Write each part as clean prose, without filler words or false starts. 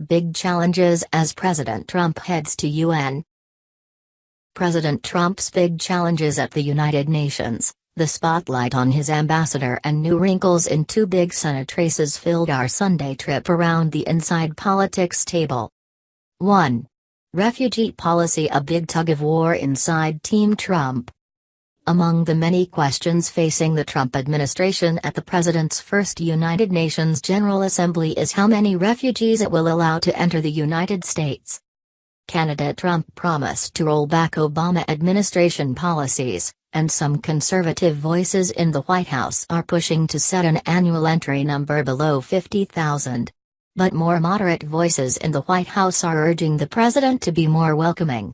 Big challenges as President Trump heads to UN. President Trump's big challenges at the United Nations, the spotlight on his ambassador and new wrinkles in two big Senate races filled our Sunday trip around the inside politics table. 1. Refugee policy, a big tug-of-war inside Team Trump. Among the many questions facing the Trump administration at the president's first United Nations General Assembly is how many refugees it will allow to enter the United States. Candidate Trump promised to roll back Obama administration policies, and some conservative voices in the White House are pushing to set an annual entry number below 50,000. But more moderate voices in the White House are urging the president to be more welcoming.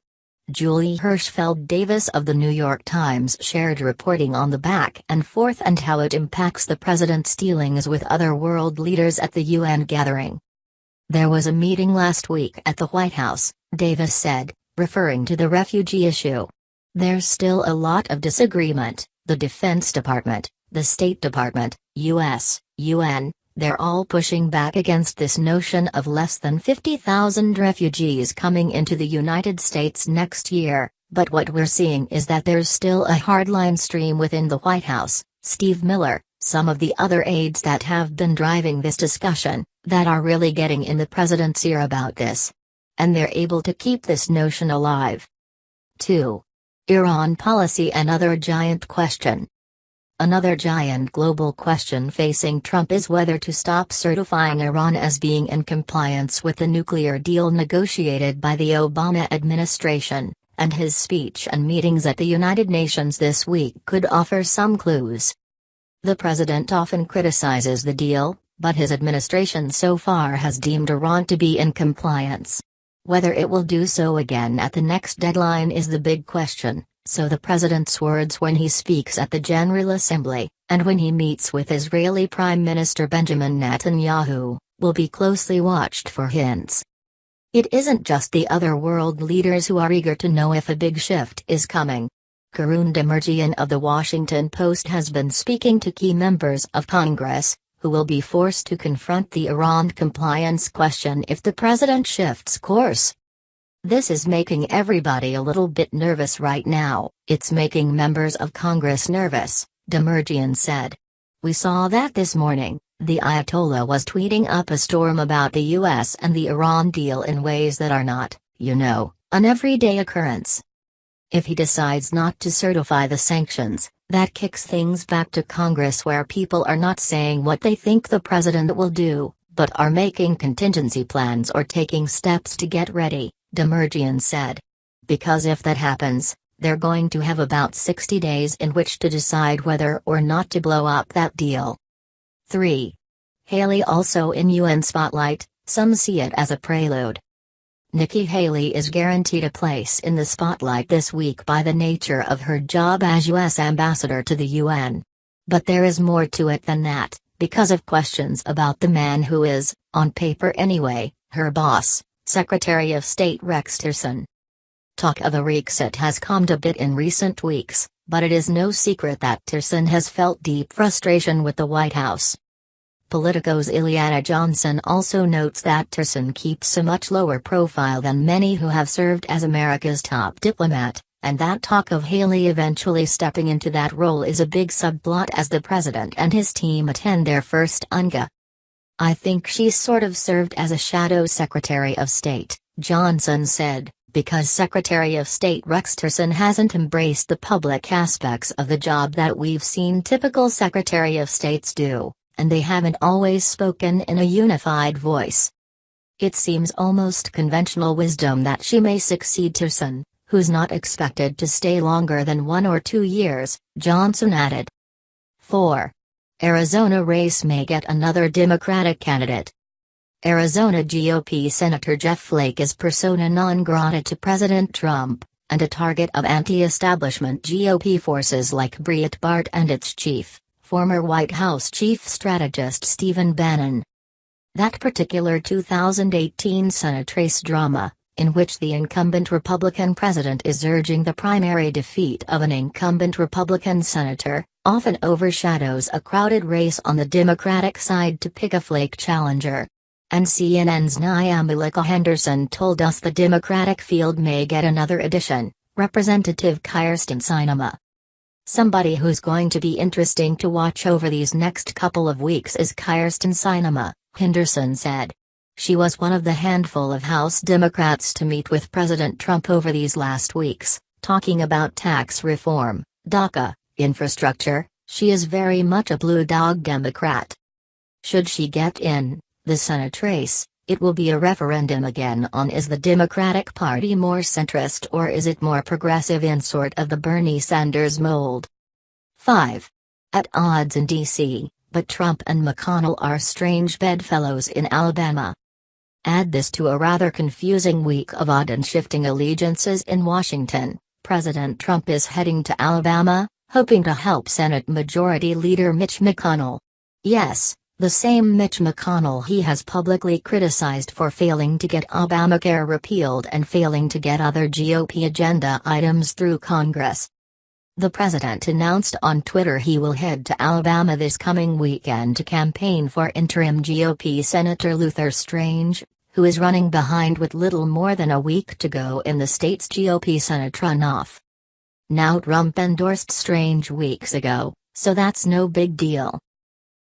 Julie Hirschfeld Davis of The New York Times shared reporting on the back and forth and how it impacts the president's dealings with other world leaders at the UN gathering. There was a meeting last week at the White House, Davis said, referring to the refugee issue. There's still a lot of disagreement. The Defense Department, the State Department, US, UN, they're all pushing back against this notion of less than 50,000 refugees coming into the United States next year, but what we're seeing is that there's still a hardline stream within the White House, Steve Miller, some of the other aides that have been driving this discussion, that are really getting in the president's ear about this. And they're able to keep this notion alive. 2. Iran policy, another giant question. Another giant global question facing Trump is whether to stop certifying Iran as being in compliance with the nuclear deal negotiated by the Obama administration, and his speech and meetings at the United Nations this week could offer some clues. The president often criticizes the deal, but his administration so far has deemed Iran to be in compliance. Whether it will do so again at the next deadline is the big question. So the president's words when he speaks at the General Assembly, and when he meets with Israeli Prime Minister Benjamin Netanyahu, will be closely watched for hints. It isn't just the other world leaders who are eager to know if a big shift is coming. Karun Demirjian of The Washington Post has been speaking to key members of Congress, who will be forced to confront the Iran compliance question if the president shifts course. This is making everybody a little bit nervous right now. It's making members of Congress nervous, Demirjian said. We saw that this morning. The Ayatollah was tweeting up a storm about the US and the Iran deal in ways that are not, an everyday occurrence. If he decides not to certify the sanctions, that kicks things back to Congress where people are not saying what they think the president will do, but are making contingency plans or taking steps to get ready, Demirjian said. Because if that happens, they're going to have about 60 days in which to decide whether or not to blow up that deal. 3. Haley also in UN spotlight, some see it as a prelude. Nikki Haley is guaranteed a place in the spotlight this week by the nature of her job as U.S. ambassador to the UN. But there is more to it than that, because of questions about the man who is, on paper anyway, her boss, Secretary of State Rex Tillerson. Talk of a reset has calmed a bit in recent weeks, but it is no secret that Tillerson has felt deep frustration with the White House. Politico's Ileana Johnson also notes that Tillerson keeps a much lower profile than many who have served as America's top diplomat, and that talk of Haley eventually stepping into that role is a big subplot as the president and his team attend their first UNGA. I think she's sort of served as a shadow Secretary of State, Johnson said, because Secretary of State Rex Tillerson hasn't embraced the public aspects of the job that we've seen typical Secretary of States do, and they haven't always spoken in a unified voice. It seems almost conventional wisdom that she may succeed Tillerson, who's not expected to stay longer than 1 or 2 years, Johnson added. 4. Arizona race may get another Democratic candidate. Arizona GOP Senator Jeff Flake is persona non grata to President Trump, and a target of anti-establishment GOP forces like Breitbart and its chief, former White House chief strategist Stephen Bannon. That particular 2018 Senate race drama, in which the incumbent Republican president is urging the primary defeat of an incumbent Republican senator, often overshadows a crowded race on the Democratic side to pick a Flake challenger. And CNN's Nyamulika Henderson told us the Democratic field may get another addition, Representative Kyrsten Sinema. Somebody who's going to be interesting to watch over these next couple of weeks is Kyrsten Sinema, Henderson said. She was one of the handful of House Democrats to meet with President Trump over these last weeks, talking about tax reform, DACA, infrastructure. She is very much a blue dog Democrat. Should she get in the Senate race, it will be a referendum again on is the Democratic Party more centrist or is it more progressive in sort of the Bernie Sanders mold. 5. At odds in D.C., but Trump and McConnell are strange bedfellows in Alabama. Add this to a rather confusing week of odd and shifting allegiances in Washington. President Trump is heading to Alabama, hoping to help Senate Majority Leader Mitch McConnell. Yes, the same Mitch McConnell he has publicly criticized for failing to get Obamacare repealed and failing to get other GOP agenda items through Congress. The president announced on Twitter he will head to Alabama this coming weekend to campaign for interim GOP Senator Luther Strange, who is running behind with little more than a week to go in the state's GOP Senate runoff. Now Trump endorsed Strange weeks ago, so that's no big deal.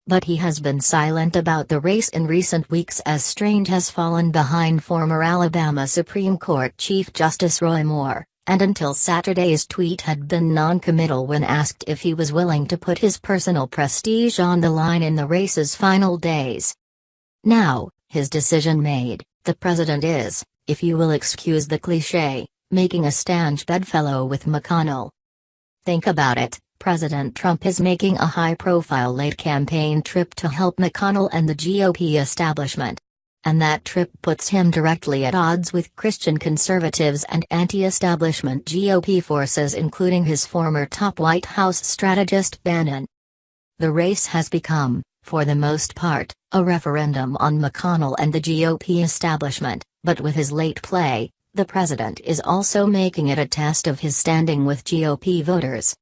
But he has been silent about the race in recent weeks as Strange has fallen behind former Alabama Supreme Court Chief Justice Roy Moore, and until Saturday's tweet had been non-committal when asked if he was willing to put his personal prestige on the line in the race's final days. Now, his decision made, the president is, if you will excuse the cliché, making a stanch bedfellow with McConnell. Think about it, President Trump is making a high-profile late campaign trip to help McConnell and the GOP establishment. And that trip puts him directly at odds with Christian conservatives and anti-establishment GOP forces including his former top White House strategist Bannon. The race has become, for the most part, a referendum on McConnell and the GOP establishment, but with his late play, the president is also making it a test of his standing with GOP voters.